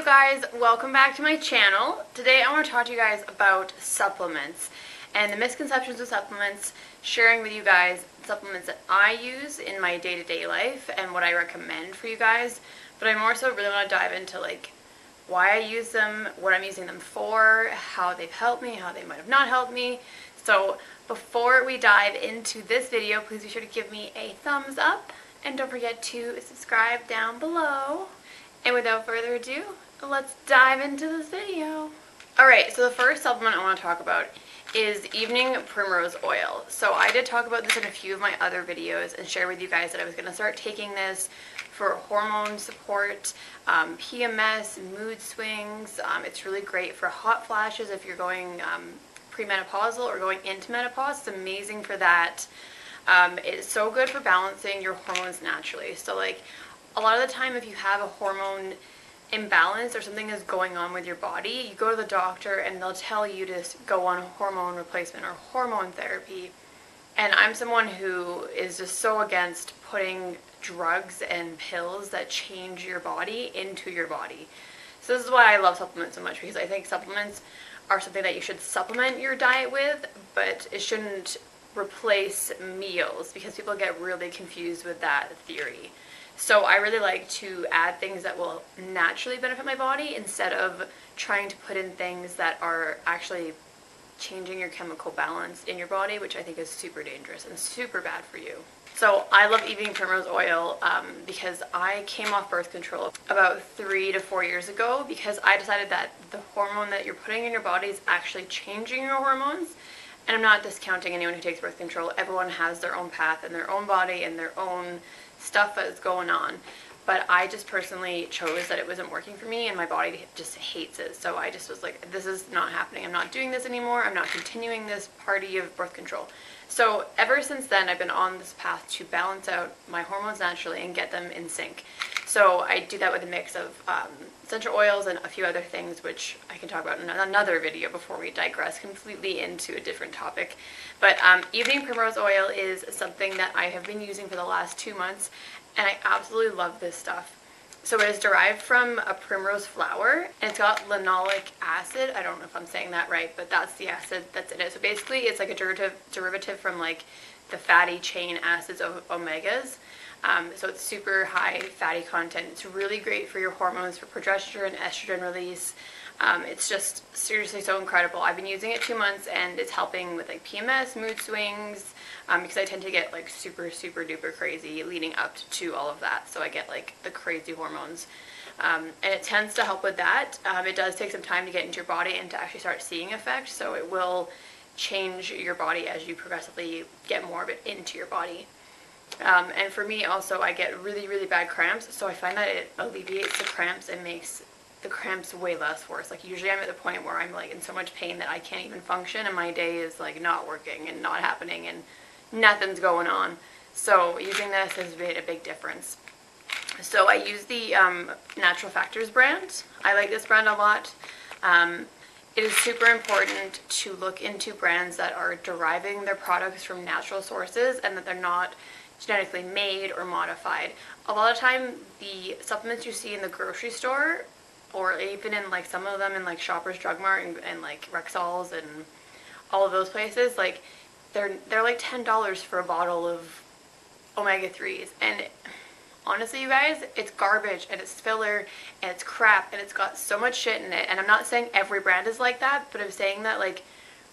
you guys, welcome back to my channel. Today I want to talk to you guys about supplements and the misconceptions of supplements, sharing with you guys supplements that I use in my day-to-day life and what I recommend for you guys. But I more so really want to dive into like why I use them, what I'm using them for, how they've helped me, how they might have not helped me. So before we dive into this video, please be sure to give me a thumbs up and don't forget to subscribe down below. And without further ado, let's dive into this video. Alright, so the first supplement I want to talk about is Evening Primrose Oil. So I did talk about this in a few of my other videos and share with you guys that I was going to start taking this for hormone support, PMS, mood swings. It's really great for hot flashes if you're going premenopausal or going into menopause. It's amazing for that. It's so good for balancing your hormones naturally. So like a lot of the time if you have a hormone imbalance or something is going on with your body, you go to the doctor and they'll tell you to go on hormone replacement or hormone therapy. And I'm someone who is just so against putting drugs and pills that change your body into your body. So this is why I love supplements so much, because I think supplements are something that you should supplement your diet with, but it shouldn't replace meals, because people get really confused with that theory. So I really like to add things that will naturally benefit my body instead of trying to put in things that are actually changing your chemical balance in your body, which I think is super dangerous and super bad for you. So I love Evening Primrose Oil because I came off birth control about 3 to 4 years ago, because I decided that the hormone that you're putting in your body is actually changing your hormones. And I'm not discounting anyone who takes birth control. Everyone has their own path and their own body and their own stuff that is going on. But I just personally chose that it wasn't working for me and my body just hates it. So I just was like, this is not happening. I'm not doing this anymore. I'm not continuing this party of birth control. So ever since then, I've been on this path to balance out my hormones naturally and get them in sync. So I do that with a mix of essential oils and a few other things, which I can talk about in another video before we digress completely into a different topic. But Evening Primrose Oil is something that I have been using for the last 2 months, and I absolutely love this stuff. So it is derived from a primrose flower, and it's got linoleic acid. I don't know if I'm saying that right, but that's the acid that's in it. So basically it's like a derivative from like the fatty chain acids of omegas. So it's super high fatty content. It's really great for your hormones, for progesterone, estrogen release. It's just seriously so incredible. I've been using it 2 months and it's helping with like PMS, mood swings, because I tend to get like super duper crazy leading up to all of that. So I get like the crazy hormones. And it tends to help with that. It does take some time to get into your body and to actually start seeing effects. So it will change your body as you progressively get more of it into your body. And for me also, I get really bad cramps, so I find that it alleviates the cramps and makes the cramps way less worse. Like usually I'm at the point where I'm like in so much pain that I can't even function and my day is like not working and not happening and nothing's going on. So using this has made a big difference. So I use the Natural Factors brand. I like this brand a lot. It is super important to look into brands that are deriving their products from natural sources and that they're not genetically made or modified. A lot of time the supplements you see in the grocery store, or even in like some of them in like Shoppers Drug Mart and like Rexall's and all of those places, like they're like $10 for a bottle of omega-3s, and honestly you guys, it's garbage and it's filler and it's crap and it's got so much shit in it. And I'm not saying every brand is like that, but I'm saying that like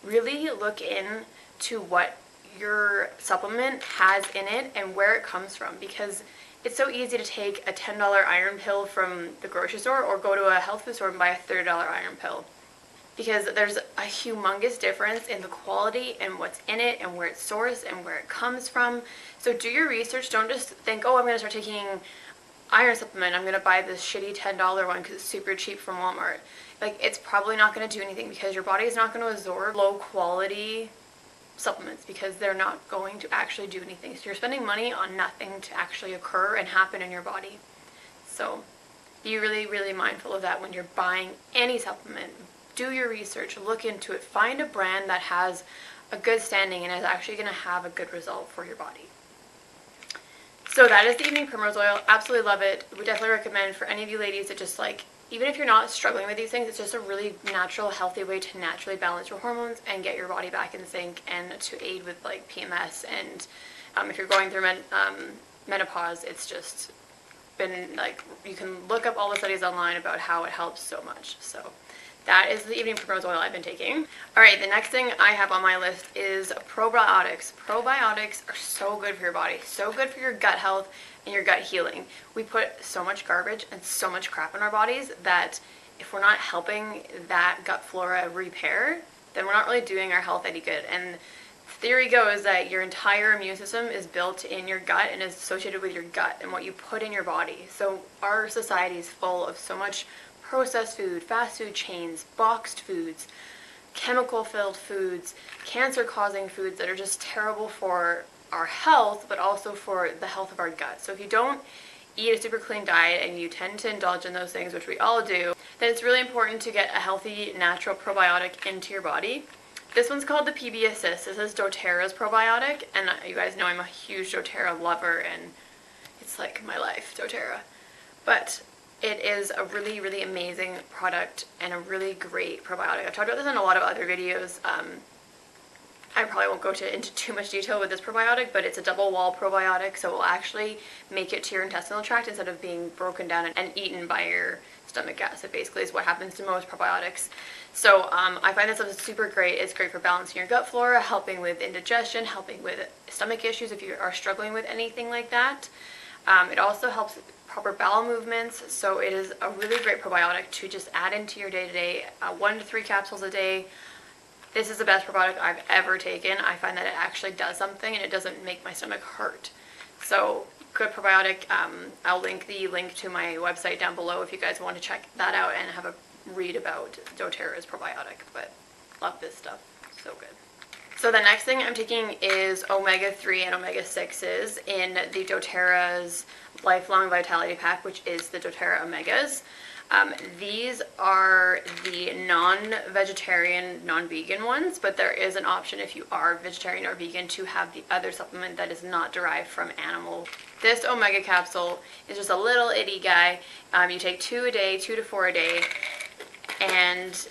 really look into what your supplement has in it and where it comes from, because it's so easy to take a $10 iron pill from the grocery store or go to a health food store and buy a $30 iron pill, because there's a humongous difference in the quality and what's in it and where it's sourced and where it comes from. So do your research. Don't just think, oh, I'm going to start taking iron supplement, I'm going to buy this shitty $10 one because it's super cheap from Walmart. Like, it's probably not going to do anything, because your body is not going to absorb low quality supplements because they're not going to actually do anything. So you're spending money on nothing to actually occur and happen in your body. So be really mindful of that when you're buying any supplement. Do your research, look into it, find a brand that has a good standing and is actually going to have a good result for your body. So that is the Evening Primrose Oil. Absolutely love it. Would definitely recommend for any of you ladies that just like even if you're not struggling with these things, it's just a really natural, healthy way to naturally balance your hormones and get your body back in sync, and to aid with like PMS. And if you're going through menopause, it's just been like, you can look up all the studies online about how it helps so much. So that is the evening Primrose Oil I've been taking. All right, the next thing I have on my list is probiotics. Probiotics are so good for your body, so good for your gut health and your gut healing. We put so much garbage and so much crap in our bodies that if we're not helping that gut flora repair, then we're not really doing our health any good. And theory goes that your entire immune system is built in your gut and is associated with your gut and what you put in your body. So our society is full of so much processed food, fast food chains, boxed foods, chemical-filled foods, cancer-causing foods that are just terrible for our health, but also for the health of our gut. So if you don't eat a super clean diet and you tend to indulge in those things, which we all do, then it's really important to get a healthy, natural probiotic into your body. This one's called the PB Assist. This is Doterra's probiotic, and you guys know I'm a huge Doterra lover, and it's like my life, Doterra. But it is a really, really amazing product and a really great probiotic. I've talked about this in a lot of other videos. I probably won't go into too much detail with this probiotic, but it's a double wall probiotic, so it will actually make it to your intestinal tract instead of being broken down and eaten by your stomach acid. Basically is what happens to most probiotics. So I find this stuff super great. It's great for balancing your gut flora, helping with indigestion, helping with stomach issues if you are struggling with anything like that. It also helps proper bowel movements, so it is a really great probiotic to just add into your day-to-day, 1 to 3 capsules a day. This is the best probiotic I've ever taken. I find that it actually does something and it doesn't make my stomach hurt. So good probiotic. I'll link the link to my website down below if you guys want to check that out and have a read about Doterra's probiotic. But love this stuff, so good. So the next thing I'm taking is omega-3 and omega-6s in the Doterra's Lifelong Vitality Pack, which is the Doterra Omegas. These are the non-vegetarian, non-vegan ones, but there is an option if you are vegetarian or vegan to have the other supplement that is not derived from animal. This omega capsule is just a little itty guy. You take 2 a day, 2 to 4 a day, and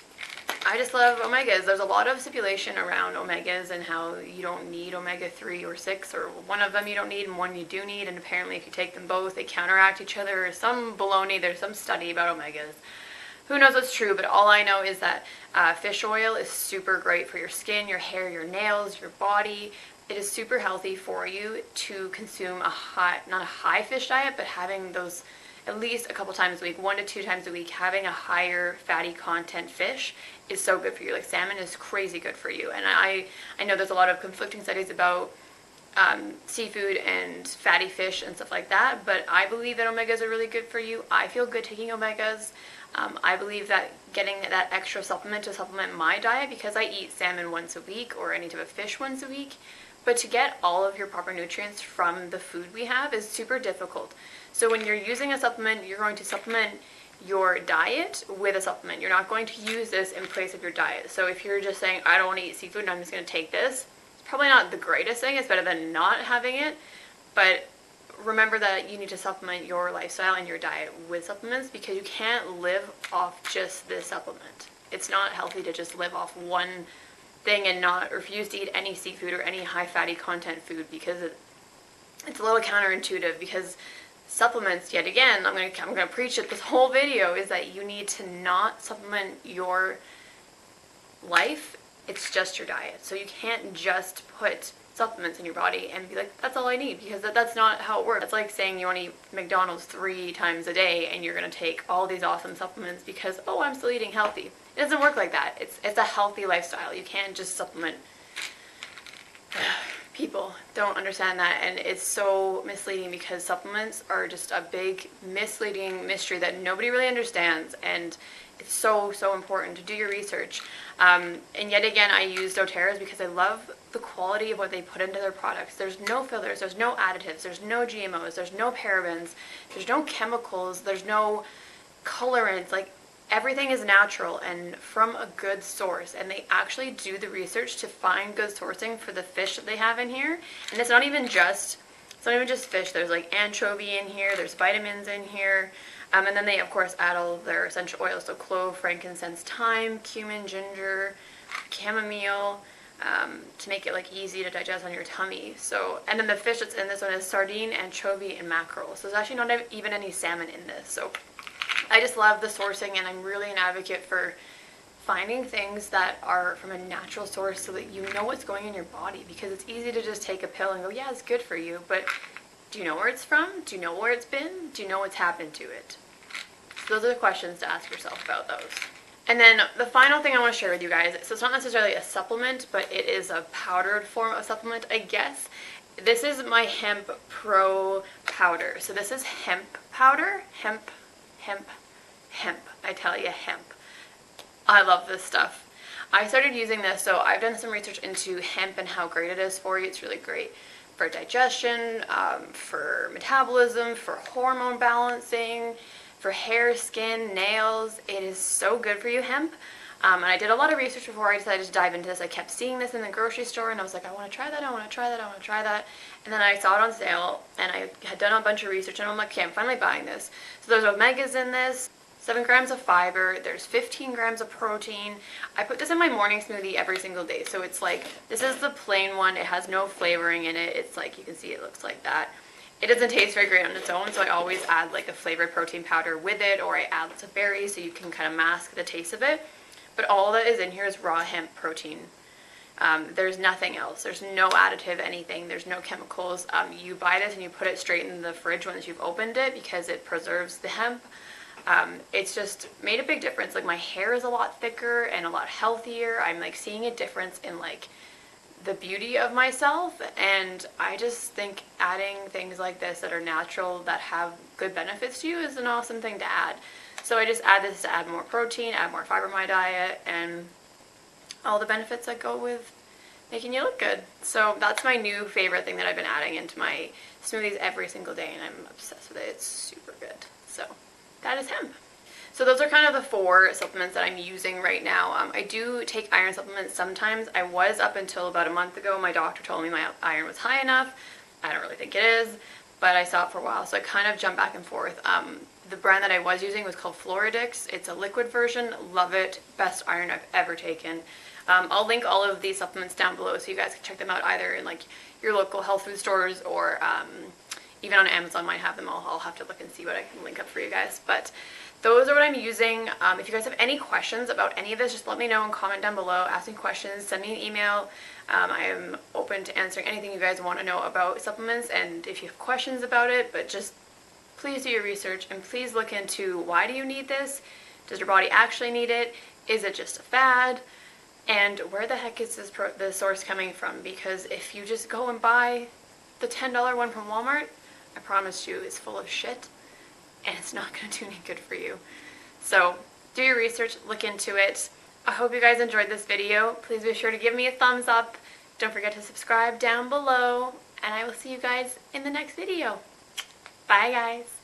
I just love omegas. There's a lot of stipulation around omegas and how you don't need omega-3 or 6, or one of them you don't need and one you do need, and apparently if you take them both they counteract each other, or some baloney. There's some study about omegas. Who knows what's true, but all I know is that fish oil is super great for your skin, your hair, your nails, your body. It is super healthy for you to consume not a high fish diet, but having those at least a couple times a week, 1 to 2 times a week, having a higher fatty content fish is so good for you. Like salmon is crazy good for you. And I know there's a lot of conflicting studies about seafood and fatty fish and stuff like that, but I believe that omegas are really good for you. I feel good taking omegas. I believe that getting that extra supplement to supplement my diet, because I eat salmon once a week or any type of fish once a week, but to get all of your proper nutrients from the food we have is super difficult. So when you're using a supplement, you're going to supplement your diet with a supplement. You're not going to use this in place of your diet. So if you're just saying, I don't want to eat seafood and I'm just going to take this, it's probably not the greatest thing. It's better than not having it. But remember that you need to supplement your lifestyle and your diet with supplements, because you can't live off just this supplement. It's not healthy to just live off one thing and not refuse to eat any seafood or any high fatty content food, because it's a little counterintuitive. Because supplements, yet again, I'm gonna preach it this whole video, is that you need to not supplement your life. It's just your diet. So you can't just put supplements in your body and be like, that's all I need, because that's not how it works. It's like saying you want to eat McDonald's 3 times a day and you're going to take all these awesome supplements because, oh, I'm still eating healthy. It doesn't work like that. It's a healthy lifestyle. You can't just supplement. People don't understand that, and it's so misleading, because supplements are just a big misleading mystery that nobody really understands, and it's so important to do your research. And yet again, I use Doterra's because I love the quality of what they put into their products. There's no fillers, there's no additives, there's no GMOs, there's no parabens, there's no chemicals, there's no colorants. Like, everything is natural and from a good source, and they actually do the research to find good sourcing for the fish that they have in here. And it's not even just fish. There's like anchovy in here, there's vitamins in here, And then they, of course, add all of their essential oils, so clove, frankincense, thyme, cumin, ginger, chamomile, to make it like easy to digest on your tummy. So, and then the fish that's in this one is sardine, anchovy, and mackerel. So there's actually not even any salmon in this. So I just love the sourcing, and I'm really an advocate for finding things that are from a natural source so that you know what's going in your body, because it's easy to just take a pill and go, yeah, it's good for you, but do you know where it's from? Do you know where it's been? Do you know what's happened to it? So those are the questions to ask yourself about those. And then the final thing I want to share with you guys, so it's not necessarily a supplement, but it is a powdered form of supplement, I guess. This is my Hemp Pro powder. So this is hemp powder. Hemp. I tell you, hemp. I love this stuff. I started using this, so I've done some research into hemp and how great it is for you. It's really great for digestion, for metabolism, for hormone balancing, for hair, skin, nails. It is so good for you, hemp. And I did a lot of research before I decided to dive into this. I kept seeing this in the grocery store, and I was like, I want to try that, I want to try that, I want to try that. And then I saw it on sale, and I had done a bunch of research, and I'm like, okay, I'm finally buying this. So there's omegas in this, 7 grams of fiber, there's 15 grams of protein. I put this in my morning smoothie every single day. So it's like, this is the plain one. It has no flavoring in it. It's like, you can see it looks like that. It doesn't taste very great on its own, so I always add like a flavored protein powder with it, or I add lots of berries so you can kind of mask the taste of it. But all that is in here is raw hemp protein. There's nothing else. There's no additive, anything. There's no chemicals. You buy this and you put it straight in the fridge once you've opened it because it preserves the hemp. It's just made a big difference. Like, my hair is a lot thicker and a lot healthier. I'm like seeing a difference in like the beauty of myself, and I just think adding things like this that are natural, that have good benefits to you, is an awesome thing to add. So I just add this to add more protein, add more fiber in my diet, and all the benefits that go with making you look good. So that's my new favorite thing that I've been adding into my smoothies every single day, and I'm obsessed with it. It's super good. So that is hemp. So those are kind of the 4 supplements that I'm using right now. I do take iron supplements sometimes. I was up until about a month ago. My doctor told me my iron was high enough. I don't really think it is, but I saw it for a while, so I kind of jumped back and forth. The brand that I was using was called Probiotics. It's a liquid version. Love it. Best iron I've ever taken. I'll link all of these supplements down below so you guys can check them out either in like your local health food stores, or even on Amazon might have them. I'll have to look and see what I can link up for you guys. But those are what I'm using. If you guys have any questions about any of this, just let me know and comment down below. Ask me questions, send me an email. I am open to answering anything you guys want to know about supplements, and if you have questions about it, but just please do your research and please look into, why do you need this? Does your body actually need it? Is it just a fad? And where the heck is the source coming from? Because if you just go and buy the $10 one from Walmart, I promise you it's full of shit, and it's not going to do any good for you. So do your research, look into it. I hope you guys enjoyed this video. Please be sure to give me a thumbs up. Don't forget to subscribe down below, and I will see you guys in the next video. Bye guys.